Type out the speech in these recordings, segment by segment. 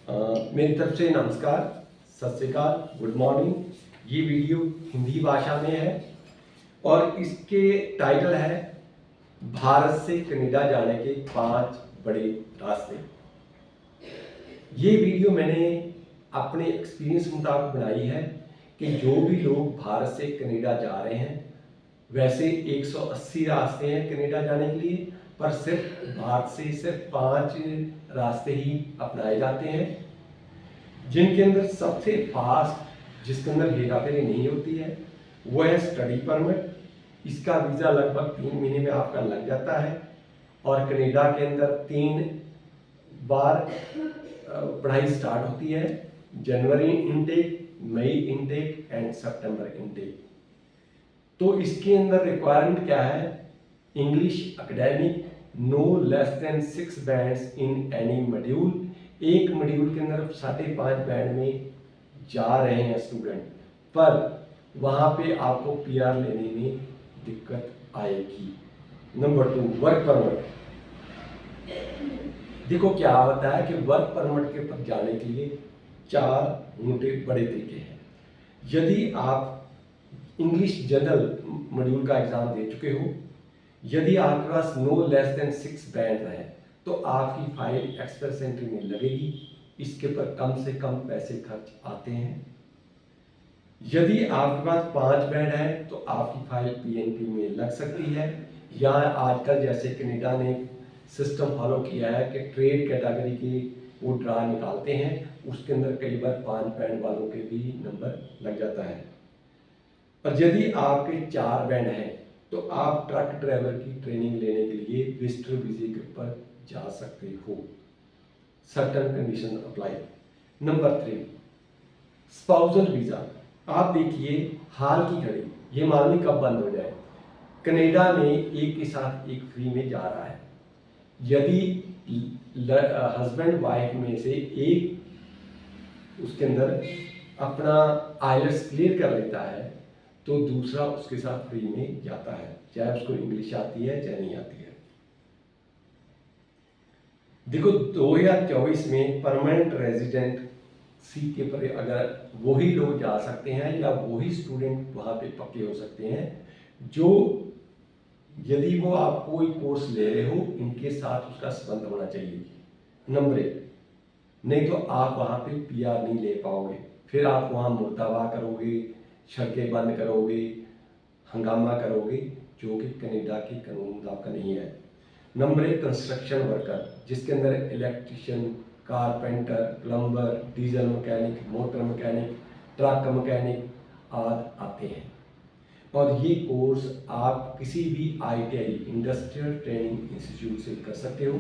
मेरी तरफ से नमस्कार, सत श्री अकाल, गुड मॉर्निंग। ये वीडियो हिंदी भाषा में है और इसके टाइटल है भारत से कनाडा जाने के 5 बड़े रास्ते। ये वीडियो मैंने अपने एक्सपीरियंस मुताबिक बनाई है कि जो भी लोग भारत से कनाडा जा रहे हैं, वैसे 180 रास्ते हैं कनाडा जाने के लिए, पर सिर्फ भारत से सिर्फ 5 रास्ते ही अपनाए जाते हैं, जिनके अंदर सबसे फास्ट, जिसके अंदर हेरा फेरी नहीं होती है, वो है स्टडी परमिट। इसका वीज़ा लगभग 3 महीने में आपका लग जाता है और कनाडा के अंदर 3 बार पढ़ाई स्टार्ट होती है: जनवरी इनटेक, मई इनटेक एंड सितंबर इनटेक। तो इसके अंदर रिक्वायरमेंट क्या है? English academic, no less than 6 bands in any module. एक मॉड्यूल के अंदर 5.5 बैंड में जा रहे हैं स्टूडेंट, पर वहाँ पे आपको पीआर लेने में दिक्कत आएगी। Number 2, work permit. देखो क्या होता है कि वर्क परमिट के पर जाने के लिए 4 मोटे बड़े तरीके हैं। यदि आप इंग्लिश जनरल मॉड्यूल का एग्जाम दे चुके हो, यदि आपके पास नो लेस देन 6 बैंड है, तो आपकी फाइल एक्सप्रेस एंट्री में लगेगी। इसके पर कम से कम पैसे खर्च आते हैं। यदि आपके पास 5 बैंड है तो आपकी फाइल पीएनपी में लग सकती है, या आजकल जैसे कनाडा ने सिस्टम फॉलो किया है कि ट्रेड कैटेगरी की वो ड्रा निकालते हैं, उसके अंदर कई बार 5 बैंड वालों के भी नंबर लग जाता है। और यदि आपके 4 बैंड हैं तो आप ट्रक ड्राइवर की ट्रेनिंग लेने के लिए विजिटर वीजे के ऊपर जा सकते हो। Certain condition apply. Number 3, spousal visa. आप देखिए हाल की घड़ी, ये मालूम कब बंद हो जाए, कनाडा में एक के साथ एक फ्री में जा रहा है। यदि हस्बैंड वाइफ में से एक उसके अंदर अपना आइलेट्स क्लियर कर लेता है तो दूसरा उसके साथ फ्री में जाता है, चाहे उसको इंग्लिश आती है चाहे नहीं आती है। देखो 2024 में परमानेंट रेजिडेंट सी के पर अगर वही लोग जा सकते हैं या वही स्टूडेंट वहाँ पे पक्के हो सकते हैं जो, यदि वो आप कोई कोर्स ले रहे हो, इनके साथ उसका संबंध होना चाहिए। नंबर 1, नहीं तो आप वहाँ पे पीआर नहीं ले पाओगे, फिर आप वहाँ मुर्दाबा करोगे, सड़कें बंद करोगे, हंगामा करोगे, जो कि कनाडा के कानून मुताबिक नहीं है। नंबर 1, कंस्ट्रक्शन वर्कर, जिसके अंदर electrician, carpenter, plumber, diesel mechanic, motor mechanic, truck mechanic आदि आते हैं। और ये कोर्स आप किसी भी आईटीआई इंडस्ट्रियल ट्रेनिंग इंस्टीट्यूट से कर सकते हो।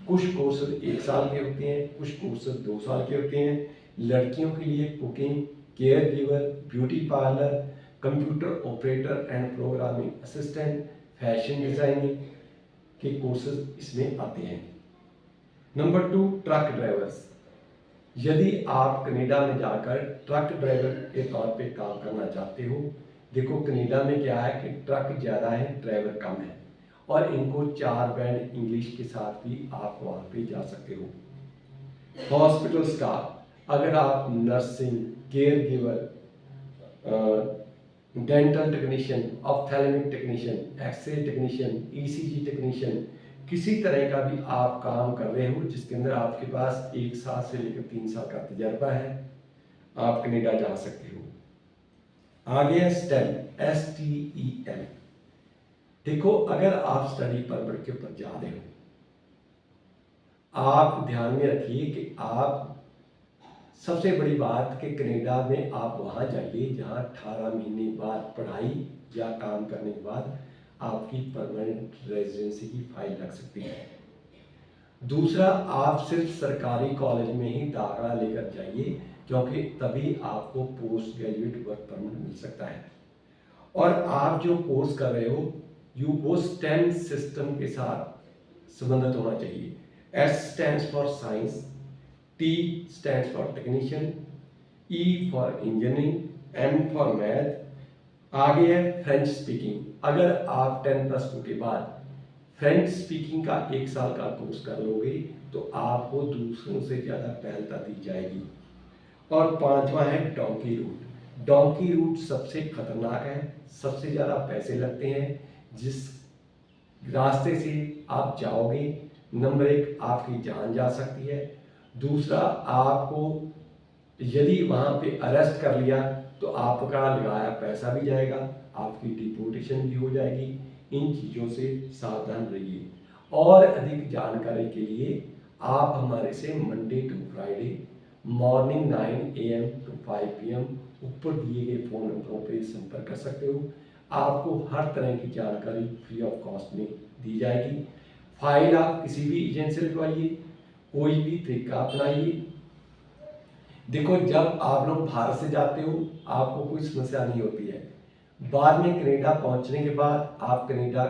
कुछ कोर्स 1 साल के होते हैं, कुछ कोर्स 2 साल के होते हैं। लड़कियों के लिए cooking, care giver, beauty parlour, computer operator and programming assistant, fashion designing के कोर्सेज इसमें आते हैं। Number 2, truck drivers. यदि आप कनाडा में जाकर ट्रक ड्राइवर के तौर पे काम करना चाहते हो, देखो कनाडा में क्या है कि ट्रक ज़्यादा है, ड्राइवर कम है, और इनको 4 बैंड इंग्लिश के साथ भी आप वहाँ पे जा सकते हो। हॉस्पिटल स्टाफ, अगर आप nursing, care giver, dental technician, ophthalmic technician, X-ray technician, ECG technician, किसी तरह का भी आप काम कर रहे हो जिसके अंदर आपके पास 1 साल से लेकर 3 साल का तजर्बा है, आप कनाडा जा सकते हो। आगे है स्टेम, STEM। देखो अगर आप स्टडी परमिट के ऊपर जा रहे हो, आप ध्यान में रखिए कि आप, सबसे बड़ी बात कि कनाडा में आप वहाँ जाइए जहाँ 18 महीने बाद पढ़ाई या काम करने के बाद आपकी परमानेंट रेजिडेंसी की फाइल लग सकती है। दूसरा, आप सिर्फ सरकारी कॉलेज में ही दाखिला लेकर जाइए, क्योंकि तभी आपको पोस्ट ग्रेजुएट वर्क परमिट मिल सकता है। और आप जो कोर्स कर रहे हो वो स्टेम सिस्टम के साथ संबंधित होना चाहिए। S stands for science, T stands for technician, E for engineering, M for math. आगे है फ्रेंच स्पीकिंग। अगर आप 10+2 के बाद फ्रेंच स्पीकिंग का 1 साल का कोर्स कर लोगे तो आपको दूसरों से ज़्यादा पहलता दी जाएगी। और 5वां है डोंकी रूट। डोंकी रूट सबसे खतरनाक है, सबसे ज़्यादा पैसे लगते हैं। जिस रास्ते से आप जाओगे, नंबर 1 आपकी जान जा सकती है, दूसरा आपको यदि वहाँ पे अरेस्ट कर लिया तो आपका लगाया पैसा भी जाएगा, आपकी डिपोर्टेशन भी हो जाएगी। इन चीज़ों से सावधान रहिए। और अधिक जानकारी के लिए आप हमारे से Monday to Friday morning 9 AM to 5 PM ऊपर दिए गए फ़ोन नंबरों पर संपर्क कर सकते हो। आपको हर तरह की जानकारी फ्री ऑफ कॉस्ट में दी जाएगी। फाइल आप किसी भी एजेंट से लिखवाइए, कोई भी तरीका अपनाइए। देखो, जब आप लोग भारत से जाते हो आपको कोई समस्या नहीं होती है। बाद में कनाडा पहुंचने के बाद आप कनाडा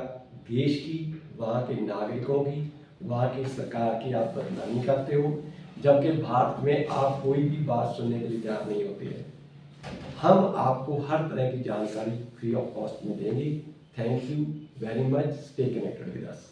देश की, वहाँ के नागरिकों की, वहाँ की सरकार की आप बदनामी करते हो, जबकि भारत में आप कोई भी बात सुनने के लिए तैयार नहीं होते हैं। हम आपको हर तरह की जानकारी फ्री ऑफ कॉस्ट में देंगे। Thank you very much. Stay connected with us.